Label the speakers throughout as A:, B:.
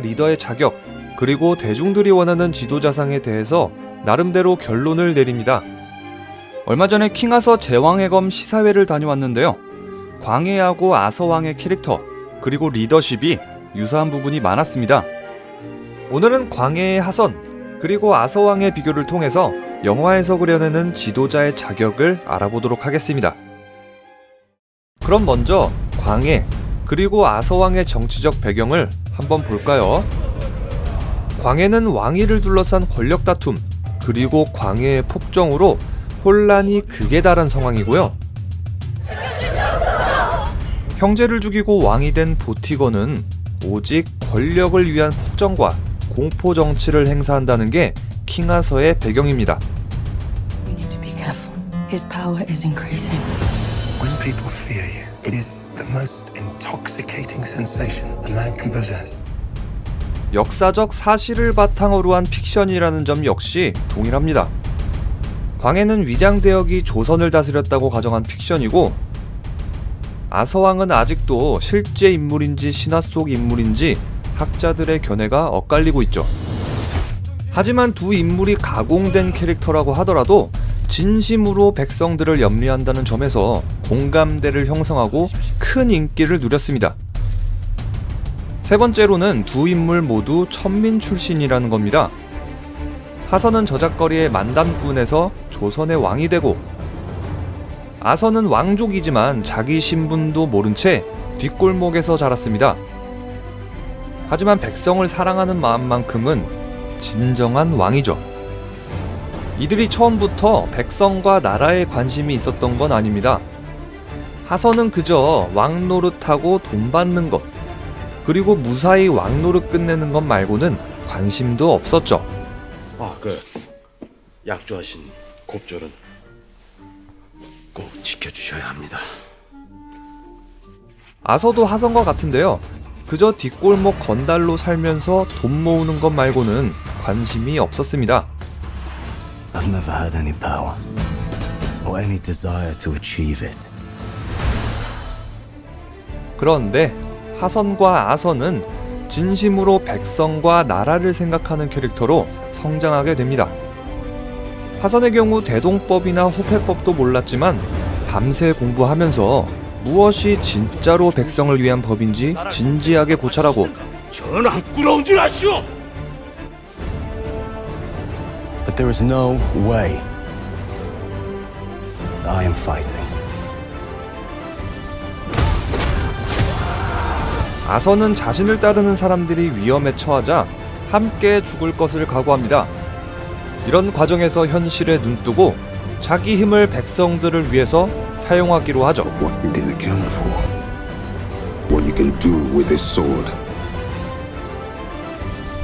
A: 리더의 자격, 그리고 대중들이 원하는 지도자상에 대해서 나름대로 결론을 내립니다. 얼마 전에 킹아서 제왕의 검 시사회를 다녀왔는데요. 광해하고 아서왕의 캐릭터, 그리고 리더십이 유사한 부분이 많았습니다. 오늘은 광해의 하선, 그리고 아서왕의 비교를 통해서 영화에서 그려내는 지도자의 자격을 알아보도록 하겠습니다. 그럼 먼저 광해, 그리고 아서왕의 정치적 배경을 한번 볼까요? 광해는 왕위를 둘러싼 권력 다툼, 그리고 광해의 폭정으로 혼란이 극에 달한 상황이고요. 형제를 죽이고 왕이 된 보티거는 오직 권력을 위한 폭정과 공포 정치를 행사한다는 게 킹아서의 배경입니다.
B: You need to be careful. His power is increasing.
C: When people fear you, it is the most intoxicating sensation a man can possess.
A: 역사적 사실을 바탕으로 한 픽션이라는 점 역시 동일합니다. 광해는 위장대역이 조선을 다스렸다고 가정한 픽션이고, 아서왕은 아직도 실제 인물인지 신화 속 인물인지 학자들의 견해가 엇갈리고 있죠. 하지만 두 인물이 가공된 캐릭터라고 하더라도 진심으로 백성들을 염려한다는 점에서 공감대를 형성하고 큰 인기를 누렸습니다. 세 번째로는 두 인물 모두 천민 출신이라는 겁니다. 하선은 저작거리의 만담꾼에서 조선의 왕이 되고, 아서는 왕족이지만 자기 신분도 모른 채 뒷골목에서 자랐습니다. 하지만 백성을 사랑하는 마음만큼은 진정한 왕이죠. 이들이 처음부터 백성과 나라에 관심이 있었던 건 아닙니다. 하선은 그저 왕 노릇하고 돈 받는 것, 그리고 무사히 왕 노릇 끝내는 것 말고는 관심도 없었죠.
D: 약조하신 곱절은 꼭 지켜주셔야 합니다.
A: 아서도 하선과 같은데요. 그저 뒷골목 건달로 살면서 돈 모으는 것 말고는 관심이 없었습니다.
C: I've never had any power or any desire to achieve it.
A: 그런데 하선과 아서는 진심으로 백성과 나라를 생각하는 캐릭터로 성장하게 됩니다. 하선의 경우 대동법이나 호패법도 몰랐지만 밤새 공부하면서 무엇이 진짜로 백성을 위한 법인지 진지하게 고찰하고,
D: 전하 부끄러운 줄 아시오.
C: But there is no way I am fighting.
A: 아서는 자신을 따르는 사람들이 위험에 처하자 함께 죽을 것을 각오합니다. 이런 과정에서 현실에 눈뜨고 자기 힘을 백성들을 위해서 사용하기로 하죠.
E: What you can account for. What you can do with this sword.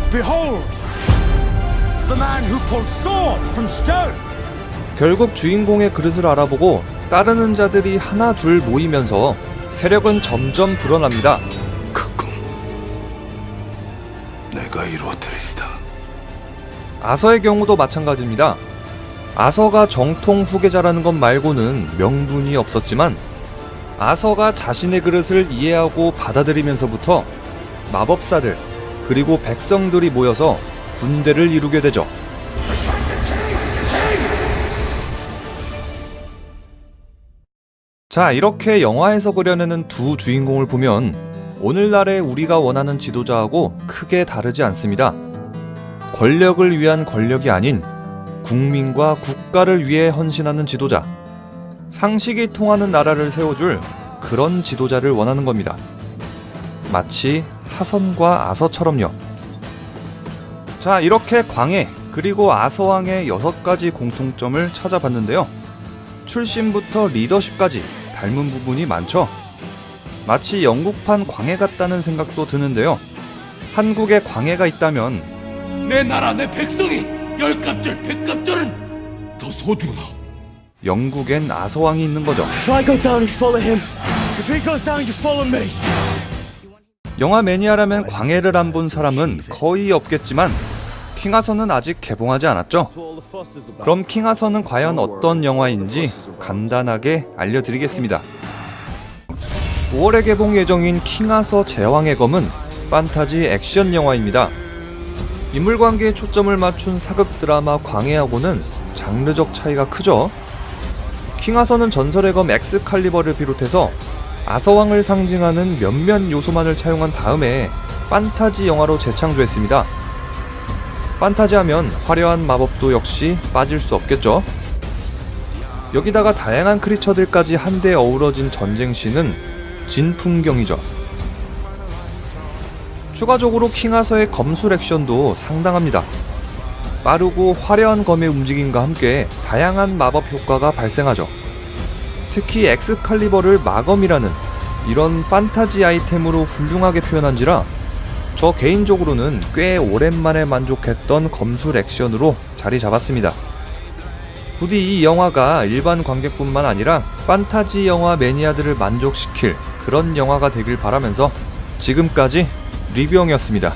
F: Behold, the man who pulled sword from stone.
A: 결국 주인공의 그릇을 알아보고 따르는 자들이 하나 둘 모이면서 세력은 점점 불어납니다.
D: 그 꿈 내가 이루어드리리다.
A: 아서의 경우도 마찬가지입니다. 아서가 정통 후계자라는 것 말고는 명분이 없었지만, 아서가 자신의 그릇을 이해하고 받아들이면서부터 마법사들, 그리고 백성들이 모여서 군대를 이루게 되죠. 자, 이렇게 영화에서 그려내는 두 주인공을 보면 오늘날의 우리가 원하는 지도자하고 크게 다르지 않습니다. 권력을 위한 권력이 아닌 국민과 국가를 위해 헌신하는 지도자, 상식이 통하는 나라를 세워줄 그런 지도자를 원하는 겁니다. 마치 하선과 아서처럼요. 자, 이렇게 광해, 그리고 아서왕의 6가지 공통점을 찾아봤는데요. 출신부터 리더십까지 닮은 부분이 많죠. 마치 영국판 광해 같다는 생각도 드는데요. 한국에 광해가 있다면
D: 내 나라 내 백성이 열갑절 백갑절은 더 소중하오.
A: 영국엔 아서왕이 있는 거죠.
F: If I go down, you follow him. If he goes down, you follow me.
A: 영화 매니아라면 광해를 안 본 사람은 거의 없겠지만 킹아서는 아직 개봉하지 않았죠. 그럼 킹아서는 과연 어떤 영화인지 간단하게 알려드리겠습니다. 5월에 개봉 예정인 킹아서 제왕의 검은 판타지 액션 영화입니다. 인물관계에 초점을 맞춘 사극 드라마 광해하고는 장르적 차이가 크죠. 킹하서는 전설의 검 엑스칼리버를 비롯해서 아서왕을 상징하는 몇몇 요소만을 차용한 다음에 판타지 영화로 재창조했습니다. 판타지 하면 화려한 마법도 역시 빠질 수 없겠죠. 여기다가 다양한 크리처들까지 한데 어우러진 전쟁씬은 진풍경이죠. 추가적으로 킹하서의 검술 액션도 상당합니다. 빠르고 화려한 검의 움직임과 함께 다양한 마법 효과가 발생하죠. 특히 엑스칼리버를 마검이라는 이런 판타지 아이템으로 훌륭하게 표현한지라 저 개인적으로는 꽤 오랜만에 만족했던 검술 액션으로 자리 잡았습니다. 부디 이 영화가 일반 관객뿐만 아니라 판타지 영화 매니아들을 만족시킬 그런 영화가 되길 바라면서 지금까지 리뷰형이었습니다.